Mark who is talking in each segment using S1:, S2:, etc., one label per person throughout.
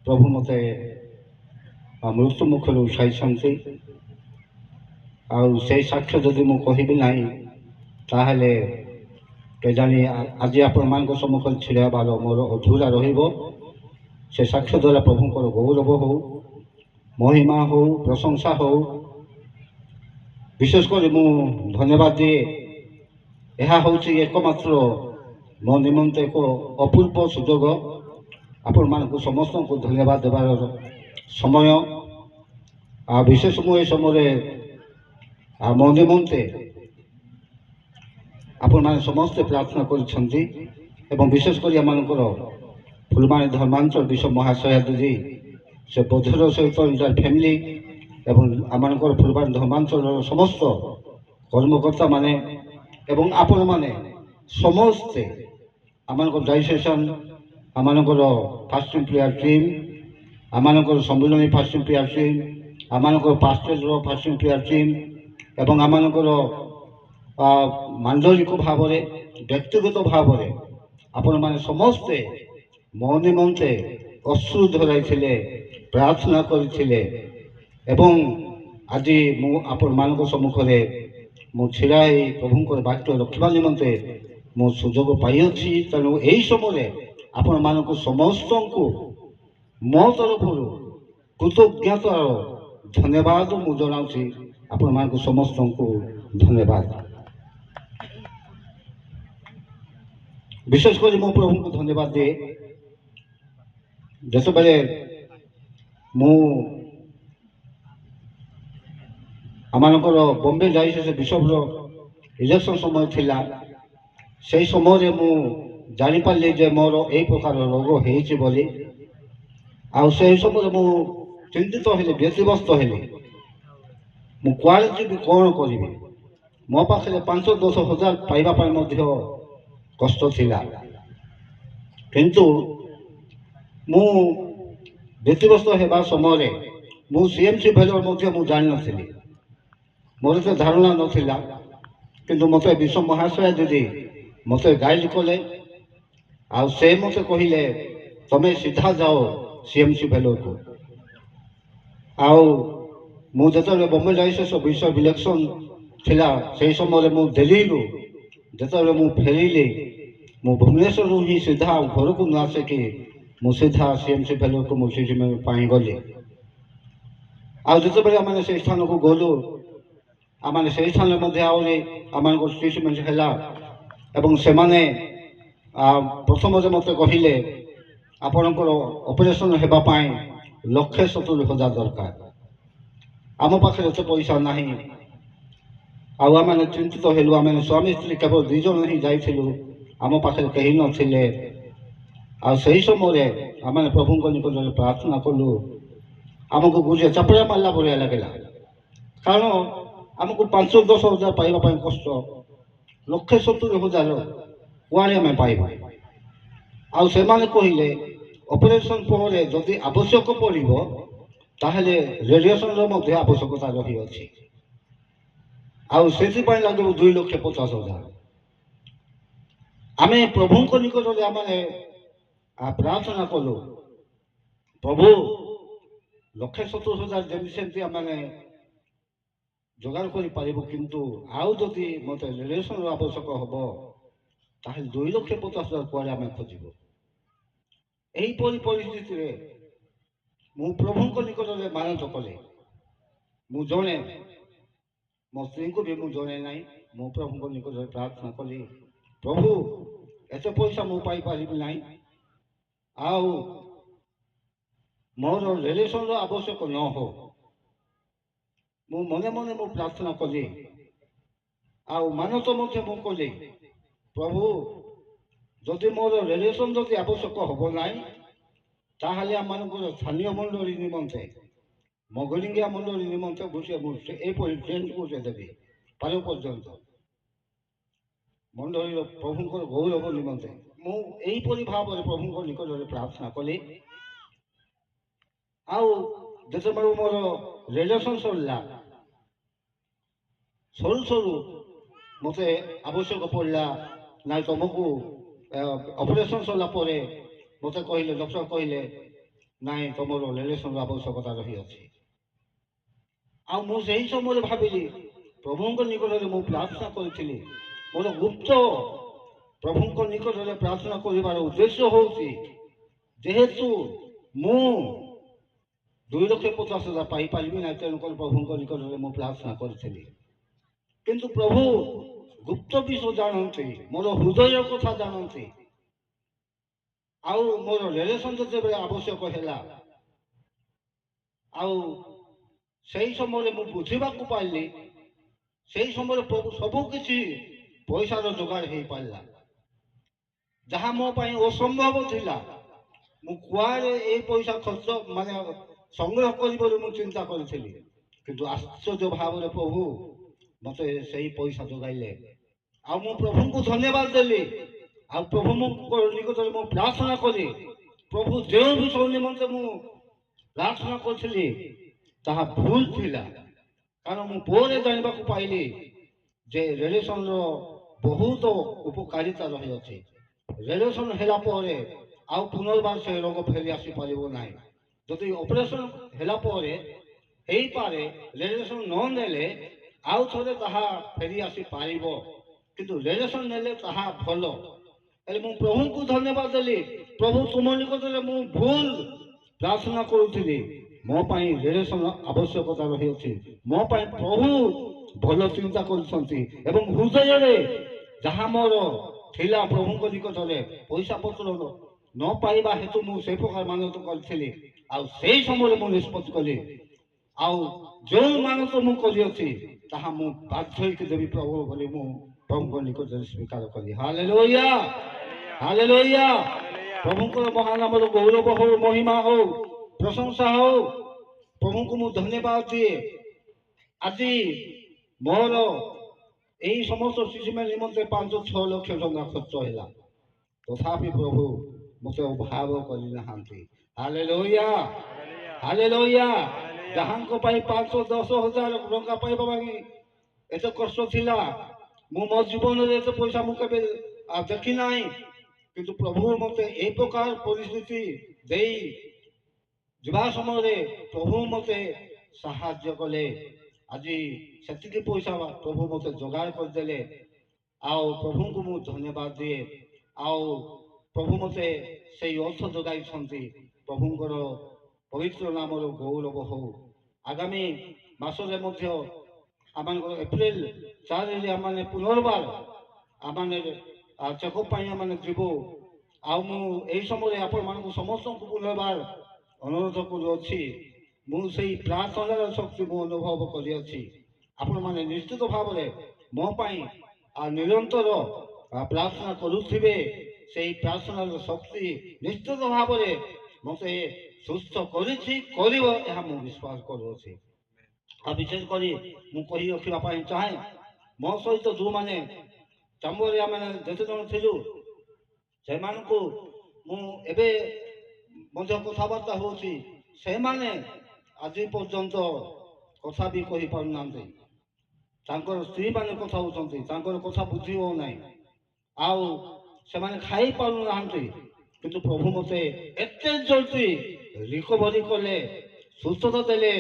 S1: ପ୍ରଭୁ ମୋତେ ମୃତ୍ୟୁ ମୁଖରୁ ଉଠାଇଛନ୍ତି। ଆଉ ସେଇ ସାକ୍ଷ୍ୟ ଯଦି ମୁଁ କହିବି ନାହିଁ ତାହେଲେ କେଜାଣି ଆଜି ଆପଣମାନଙ୍କ ସମ୍ମୁଖରେ ଛିଡ଼ା ହେବାର ମୋର ଅଧୁରା ରହିବ। ସେ ସାକ୍ଷ୍ୟ ଦ୍ୱାରା ପ୍ରଭୁଙ୍କର ଗୌରବ ହେଉ, ମହିମା ହେଉ, ପ୍ରଶଂସା ହେଉ। ବିଶେଷ କରି ମୁଁ ଧନ୍ୟବାଦ ଦିଏ, ଏହା ହେଉଛି ଏକମାତ୍ର ମୋ ନିମନ୍ତେ ଏକ ଅପୂର୍ବ ସୁଯୋଗ। ଆପଣମାନଙ୍କୁ ସମସ୍ତଙ୍କୁ ଧନ୍ୟବାଦ ଦେବାର ସମୟ। ଆଉ ବିଶେଷ ମୁଁ ଏ ସମୟରେ ମୋ ନିମନ୍ତେ ଆପଣମାନେ ସମସ୍ତେ ପ୍ରାର୍ଥନା କରିଛନ୍ତି ଏବଂ ବିଶେଷ କରି ଆମମାନଙ୍କର ଫୁଲବାଣୀ ଧର୍ମାଞ୍ଚଳ ବିଶ୍ୱ ମହାଶୟା ଦିଦି, ସେ ବୋଝର ସହିତ ନିଜର ଫ୍ୟାମିଲି ଏବଂ ଆମମାନଙ୍କର ଫୁଲବାଣୀ ଧର୍ମାଞ୍ଚଳର ସମସ୍ତ କର୍ମକର୍ତ୍ତାମାନେ ଏବଂ ଆପଣମାନେ ସମସ୍ତେ ଆମମାନଙ୍କର ଡାଇସେସନ୍, ଆମମାନଙ୍କର ଫାଷ୍ଟିଂ ପ୍ରେୟାର ଟିମ୍, ଆମମାନଙ୍କର ସମ୍ମିଳନୀ ଫାଷ୍ଟିଂ ପ୍ରେୟାର ଟିମ୍, ଆମମାନଙ୍କର ପାଷ୍ଟେଲର ଫାଷ୍ଟିଂ ପ୍ରେୟାର ଟିମ୍ ଏବଂ ଆମମାନଙ୍କର ମାଣ୍ଡଳିକ ଭାବରେ, ବ୍ୟକ୍ତିଗତ ଭାବରେ ଆପଣମାନେ ସମସ୍ତେ ମୋ ନିମନ୍ତେ ଅଶ୍ରୁ ଧରାଇଥିଲେ, ପ୍ରାର୍ଥନା କରିଥିଲେ ଏବଂ ଆଜି ମୁଁ ଆପଣମାନଙ୍କ ସମ୍ମୁଖରେ ମୁଁ ଛିଡ଼ା ହୋଇ ପ୍ରଭୁଙ୍କର ବାକ୍ୟ ରଖିବା ନିମନ୍ତେ ମୁଁ ସୁଯୋଗ ପାଇଅଛି। ତେଣୁ ଏହି ସମୟରେ ଆପଣମାନଙ୍କୁ ସମସ୍ତଙ୍କୁ ମୋ ତରଫରୁ କୃତଜ୍ଞତାର ଧନ୍ୟବାଦ ମୁଁ ଜଣାଉଛି। ଆପଣମାନଙ୍କୁ ସମସ୍ତଙ୍କୁ ଧନ୍ୟବାଦ। ବିଶେଷ କରି ମୁଁ ପ୍ରଭୁଙ୍କୁ ଧନ୍ୟବାଦ ଦିଏ, ଯେତେବେଳେ ମୁଁ ଆମମାନଙ୍କର ବମ୍ବେ ଡାଇସିସ୍ ବିଶପର ଇଲେକ୍ସନ୍ ସମୟ ଥିଲା, ସେହି ସମୟରେ ମୁଁ ଜାଣିପାରିଲି ଯେ ମୋର ଏହି ପ୍ରକାର ରୋଗ ହେଇଛି ବୋଲି। ଆଉ ସେହି ସମୟରେ ମୁଁ ଚିନ୍ତିତ ହେଲି, ବ୍ୟତିବ୍ୟସ୍ତ ହେଲି, ମୁଁ କୁଆଡ଼େ ଯିବି, କ'ଣ କରିବି। ମୋ ପାଖରେ 5-10 ହଜାର ପାଇବା ପାଇଁ ମଧ୍ୟ କଷ୍ଟ ଥିଲା। କିନ୍ତୁ ମୁଁ ବ୍ୟତିବ୍ୟସ୍ତ ହେବା ସମୟରେ ମୁଁ CMC ଭେଲୋର ମଧ୍ୟ ମୁଁ ଜାଣିନଥିଲି, ମୋର ଏତେ ଧାରଣା ନଥିଲା। କିନ୍ତୁ ମୋତେ ବିଶ୍ୱ ମହାଶୟା ଦିଦି ମୋତେ ଗାଇଡ୍ କଲେ ଆଉ ସେ ମୋତେ କହିଲେ ତମେ ସିଧା ଯାଅ CMC ଭେଲୋରକୁ। ଆଉ ମୁଁ ଯେତେବେଳେ ବମ୍ବେ ଡାଇସିସ୍ ବିଶପ ଇଲେକ୍ସନ୍ ଥିଲା ସେହି ସମୟରେ ମୁଁ ଦିଲ୍ଲୀରୁ ଯେତେବେଳେ ମୁଁ ଫେରିଲି, ମୁଁ ଭୁବନେଶ୍ୱରରୁ ହିଁ ସିଧା ଘରକୁ ନ ଆସିକି ମୁଁ ସିଧା CMC ଭେଲୋରକୁ ମୁଁ ଟ୍ରିଟମେଣ୍ଟ ପାଇଁ ଗଲି। ଆଉ ଯେତେବେଳେ ଆମେ ସେହି ସ୍ଥାନକୁ ଗଲୁ, ଆମେ ସେହି ସ୍ଥାନରେ ମଧ୍ୟ ଆହୁରି ଆମମାନଙ୍କର ଟ୍ରିଟମେଣ୍ଟ ହେଲା ଏବଂ ସେମାନେ ପ୍ରଥମରେ ମୋତେ କହିଲେ ଆପଣଙ୍କର ଅପରେସନ୍ ହେବା ପାଇଁ 1,70,000 ଦରକାର। ଆମ ପାଖରେ ଏତେ ପଇସା ନାହିଁ। ଆଉ ଆମେ ଚିନ୍ତିତ ହେଲୁ, ଆମେ ସ୍ୱାମୀ ସ୍ତ୍ରୀ କେବଳ 2 ଜଣ ହିଁ ଯାଇଥିଲୁ, ଆମ ପାଖରେ କେହି ନଥିଲେ। ଆଉ ସେହି ସମୟରେ ଆମେ ପ୍ରଭୁଙ୍କ ନିକଟରେ ପ୍ରାର୍ଥନା କଲୁ। ଆମକୁ ଗୁଜେ ଚାପଡ଼ା ମାରିଲା ଭଳିଆ ଲାଗିଲା, କାରଣ ଆମକୁ 5-10 ହଜାର ପାଇବା ପାଇଁ କଷ୍ଟ, 1,70,000 କୁଆଡ଼େ ଆମେ ପାଇବା। ଆଉ ସେମାନେ କହିଲେ ଅପରେସନ୍ ପରେ ଯଦି ଆବଶ୍ୟକ ପଡ଼ିବ ତାହେଲେ ରେଡ଼ିଏସନ୍ର ମଧ୍ୟ ଆବଶ୍ୟକତା ରହିଅଛି। ଆଉ ସେଥିପାଇଁ ଲାଗିବ 2,50,000। ଆମେ ପ୍ରଭୁଙ୍କ ନିକଟରେ ଆମେ ପ୍ରାର୍ଥନା କଲୁ, ପ୍ରଭୁ 1,70,000 ଯେମିତି ସେମିତି ଆମେ ଯୋଗାଡ଼ କରିପାରିବୁ, କିନ୍ତୁ ଆଉ ଯଦି ମୋତେ ରେଡ଼ିଏସନ୍ର ଆବଶ୍ୟକ ହେବ ତାହେଲେ 2,50,000 କୁଆଡ଼େ ଆମେ ଖୋଜିବୁ। ଏହିପରି ପରିସ୍ଥିତିରେ ମୁଁ ପ୍ରଭୁଙ୍କ ନିକଟରେ ମାନତ କଲି। ମୁଁ ଜଣେ, ମୋ ସ୍ତ୍ରୀଙ୍କୁ ବି ମୁଁ ଜଣେ ନାହିଁ, ମୁଁ ପ୍ରଭୁଙ୍କ ନିକଟରେ ପ୍ରାର୍ଥନା କଲି, ପ୍ରଭୁ ଏତେ ପଇସା ମୁଁ ପାଇପାରିବି ନାହିଁ, ଆଉ ମୋର ରେଡ଼ିଏସନ୍ର ଆବଶ୍ୟକ ନ ହଉ। ମୁଁ ମନେ ମନେ ମୁଁ ପ୍ରାର୍ଥନା କଲି ଆଉ ମାନତ ମଧ୍ୟ ମୁଁ କଲି, ପ୍ରଭୁ ଯଦି ମୋର ରେଡ଼ିଏସନ୍ ଯଦି ଆବଶ୍ୟକ ହେବ ନାହିଁ ତାହେଲେ ଆମମାନଙ୍କର ସ୍ଥାନୀୟ ମଣ୍ଡଳୀ ନିମନ୍ତେ, ମଗଲିଙ୍ଗିଆ ମଣ୍ଡଳୀ ନିମନ୍ତେ ମୁଁ ଏପରି ଟେଣ୍ଟ ଗୋଟେ ଦେବି ପାଲ ପର୍ଯ୍ୟନ୍ତ, ମଣ୍ଡଳୀର ପ୍ରଭୁଙ୍କର ଗୌରବ ନିମନ୍ତେ। ମୁଁ ଏହିପରି ଭାବରେ ପ୍ରଭୁଙ୍କ ନିକଟରେ ପ୍ରାର୍ଥନା କଲି। ଆଉ ଯେତେବେଳେ ମୋର ରେଡ଼ିଏସନ୍ ସରିଲା, ସରୁ ସରୁ ମୋତେ ଆବଶ୍ୟକ ପଡ଼ିଲା, ନାଇଁ ତୁମକୁ ଅପରେସନ୍ ସରିଲା ପରେ ମୋତେ କହିଲେ, ଡକ୍ଟର କହିଲେ ନାଇଁ ତମର ରିଲେସନର ଆବଶ୍ୟକତା ରହିଅଛି। ଆଉ ମୁଁ ସେହି ସମୟରେ ଭାବିଲି ପ୍ରଭୁଙ୍କ ନିକଟରେ ମୁଁ ପ୍ରାର୍ଥନା କରିଥିଲି। ମୋର ଗୁପ୍ତ ପ୍ରଭୁଙ୍କ ନିକଟରେ ପ୍ରାର୍ଥନା କରିବାର ଉଦ୍ଦେଶ୍ୟ ହେଉଛି ଯେହେତୁ ମୁଁ 2,50,000 ପାଇପାରିବି ନାହିଁ, ତେଣୁକରି ପ୍ରଭୁଙ୍କ ନିକଟରେ ମୁଁ ପ୍ରାର୍ଥନା କରିଥିଲି। କିନ୍ତୁ ପ୍ରଭୁ ଗୁପ୍ତ ବିଷୟ ଜାଣନ୍ତି, ମୋର ହୃଦୟ କଥା ଜାଣନ୍ତି। ଆଉ ମୋର ରିଲେସନ ଯେତେବେଳେ ଆବଶ୍ୟକ ହେଲା, ଆଉ ସେଇ ସମୟରେ ମୁଁ ବୁଝିବାକୁ ପାଇଲି, ସେଇ ସମୟରେ ପ୍ରଭୁ ସବୁ କିଛି ପଇସାର ଯୋଗାଡ଼ ହେଇପାରିଲା। ଯାହା ମୋ ପାଇଁ ଅସମ୍ଭବ ଥିଲା, ମୁଁ କୁଆଡ଼େ ଏଇ ପଇସା ଖର୍ଚ୍ଚ ସଂଗ୍ରହ କରିବି ମୁଁ ଚିନ୍ତା କରିଥିଲି। କିନ୍ତୁ ଆଶ୍ଚର୍ଯ୍ୟ ଭାବରେ ପ୍ରଭୁ ମୋତେ ସେଇ ପଇସା ଯୋଗାଇଲେ। ଆଉ ମୁଁ ପ୍ରଭୁଙ୍କୁ ଧନ୍ୟବାଦ ଦେଲି। ଆଉ ପ୍ରଭୁଙ୍କ ନିକଟରେ ମୁଁ ପ୍ରାର୍ଥନା କଲି। ପ୍ରଭୁ ଯେଉଁ ବିଷୟ ନିମନ୍ତେ ମୁଁ ପ୍ରାର୍ଥନା କରିଥିଲି ତାହା ଭୁଲ ଥିଲା। କାରଣ ମୁଁ ପରେ ଜାଣିବାକୁ ପାଇଲି ଯେ ରିଲେସନର ବହୁତ ଉପକାରିତା ରହିଅଛି। ରିଲେସନ ହେଲା ପରେ ଆଉ ପୁନର୍ବାର ସେ ରୋଗ ଫେରି ଆସିପାରିବ ନାହିଁ। ଯଦି ଅପରେସନ ହେଲା ପରେ ହେଇପାରେ, ରିଲେସନ ନ ନେଲେ ଆଉ ଥରେ ତାହା ଫେରି ଆସିପାରିବ, କିନ୍ତୁ ରିଲେସନ ନେଲେ ତାହା ଭଲ। ହେଲେ ମୁଁ ପ୍ରଭୁଙ୍କୁ ଧନ୍ୟବାଦ ଦେଲି। ପ୍ରଭୁ ତୁମ ନିକଟରେ ମୁଁ ଭୁଲ ପ୍ରାର୍ଥନା କରୁଥିଲି। ମୋ ପାଇଁ ରିଲେସନ ଆବଶ୍ୟକତା ରହିଅଛି। ମୋ ପାଇଁ ପ୍ରଭୁ ଭଲ ଚିନ୍ତା କରୁଛନ୍ତି ଏବଂ ହୃଦୟରେ ଯାହା ମୋର ଥିଲା ପ୍ରଭୁଙ୍କ ନିକଟରେ ପଇସା ପତ୍ର ନ ପାଇବା ହେତୁ ମୁଁ ସେ ପ୍ରକାର ମାନତ କରିଥିଲି। ଆଉ ସେଇ ସମୟରେ ମୁଁ ନିଷ୍ପତ୍ତି କଲି, ଆଉ ଯେଉଁ ମାନତ ମୁଁ କରିଅଛି ତାହା ମୁଁ ବାଧ୍ୟ ହେଇକି ଦେବି ପ୍ରଭୁ ବୋଲି ମୁଁ ପ୍ରଭୁଙ୍କ ନିକଟରେ ସ୍ୱୀକାର କଲି। Hallelujah, hallelujah. ପ୍ରଭୁଙ୍କର ମହାନାମର ଗୌରବ ହଉ, ମହିମା ହଉ, ପ୍ରଶଂସା ହଉ। ପ୍ରଭୁଙ୍କୁ ମୁଁ ଧନ୍ୟବାଦ ଦିଏ। ଆଜି ମୋର ଏହି ସମସ୍ତ ଟ୍ରିଟମେଣ୍ଟ ନିମନ୍ତେ 5-6 ଲକ୍ଷ ଟଙ୍କା ଖର୍ଚ୍ଚ ହେଲା, ତଥାପି ପ୍ରଭୁ ମୋତେ ଅଭାବ କରିନାହାନ୍ତି। Hallelujah, hallelujah. ଯାହାଙ୍କ ପାଇଁ 5-10 ହଜାର ଟଙ୍କା ପାଇବା ପାଇଁ ଏତେ କଷ୍ଟ ଥିଲା, ମୁଁ ମୋ ଜୀବନରେ ଏତେ ପଇସା ମୁଁ କେବେ ଦେଖି ନାହିଁ। କିନ୍ତୁ ପ୍ରଭୁ ମୋତେ ଏ ପ୍ରକାର ପରିସ୍ଥିତି ଦେଇ ଯିବା ସମୟରେ ପ୍ରଭୁ ମୋତେ ସାହାଯ୍ୟ କଲେ। ଆଜି ସେତିକି ପଇସା ପ୍ରଭୁ ମୋତେ ଯୋଗାଡ଼ କରିଦେଲେ। ଆଉ ପ୍ରଭୁଙ୍କୁ ମୁଁ ଧନ୍ୟବାଦ ଦିଏ। ଆଉ ପ୍ରଭୁ ମୋତେ ସେଇ ଅର୍ଥ ଯୋଗାଇଛନ୍ତି। ପ୍ରଭୁଙ୍କର ପବିତ୍ର ନାମର ଗୌରବ ହଉ। ଆଗାମୀ ମାସରେ ମଧ୍ୟ ଆମମାନଙ୍କର ଏପ୍ରିଲ 4ରେ ଆମେ ପୁନର୍ବାର ଆମେ ଚେକଅପ୍ ପାଇଁ ଆମେ ଯିବୁ। ଆଉ ମୁଁ ଏହି ସମୟରେ ଆପଣମାନଙ୍କୁ ସମସ୍ତଙ୍କୁ ପୁନର୍ବାର ଅନୁରୋଧ କରୁଅଛି, ମୁଁ ସେଇ ପ୍ରାର୍ଥନାର ଶକ୍ତି ମୁଁ ଅନୁଭବ କରିଅଛି। ଆପଣମାନେ ନିଶ୍ଚିତ ଭାବରେ ମୋ ପାଇଁ ନିରନ୍ତର ପ୍ରାର୍ଥନା କରୁଥିବେ। ସେଇ ପ୍ରାର୍ଥନାର ଶକ୍ତି ନିଶ୍ଚିତ ଭାବରେ ମୋତେ ସୁସ୍ଥ କରିଛି, କରିବ, ଏହା ମୁଁ ବିଶ୍ୱାସ କରୁଅଛି। ଆଉ ବିଶେଷ କରି ମୁଁ କହି ରଖିବା ପାଇଁ ଚାହେଁ, ମୋ ସହିତ ଯେଉଁମାନେ ଚାମ୍ବରରେ ଆମେ ଯେତେ ଜଣ ଥିଲୁ, ସେମାନଙ୍କୁ ମୁଁ ଏବେ ମଧ୍ୟ କଥାବାର୍ତ୍ତା ହେଉଛି। ସେମାନେ ଆଜି ପର୍ଯ୍ୟନ୍ତ କଥା ବି କହିପାରୁନାହାନ୍ତି। ତାଙ୍କର ସ୍ତ୍ରୀମାନେ କଥା ହେଉଛନ୍ତି, ତାଙ୍କର କଥା ବୁଝି ହେଉନାହିଁ। ଆଉ ସେମାନେ ଖାଇ ପାରୁନାହାନ୍ତି। କିନ୍ତୁ ପ୍ରଭୁ ମୋତେ ଏତେ ଜଲ୍ଦି ରିକଭରି କଲେ, ସୁସ୍ଥତା ଦେଲେ।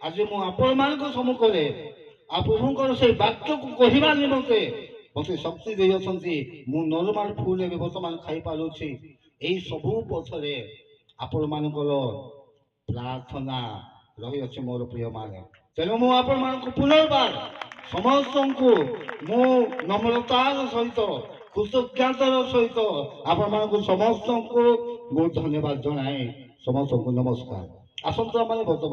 S1: ଆଜି ମୁଁ ଆପଣମାନଙ୍କ ସମ୍ମୁଖରେ ଆଉ ପ୍ରଭୁଙ୍କର ସେଇ ବାକ୍ୟକୁ କହିବା ନିମନ୍ତେ ମୋତେ ଶକ୍ତି ଦେଇଅଛନ୍ତି। ମୁଁ ନର୍ମାଲ ଫୁଡ୍ ଏବେ ବର୍ତ୍ତମାନ ଖାଇପାରୁଛି। ଏଇ ସବୁ ପଛରେ ଆପଣମାନଙ୍କର ପ୍ରାର୍ଥନା ରହିଅଛି ମୋର ପ୍ରିୟମାନେ। ତେଣୁ ମୁଁ ଆପଣମାନଙ୍କୁ ପୁନର୍ବାର ସମସ୍ତଙ୍କୁ ମୁଁ ନମ୍ରତାର ସହିତ, କୃତଜ୍ଞତାର ସହିତ ଆପଣମାନଙ୍କୁ ସମସ୍ତଙ୍କୁ ମୁଁ ଧନ୍ୟବାଦ ଜଣାଏ। ସମସ୍ତଙ୍କୁ ନମସ୍କାର। ଆସନ୍ତୁ ଆମେ ବର୍ତ୍ତମାନ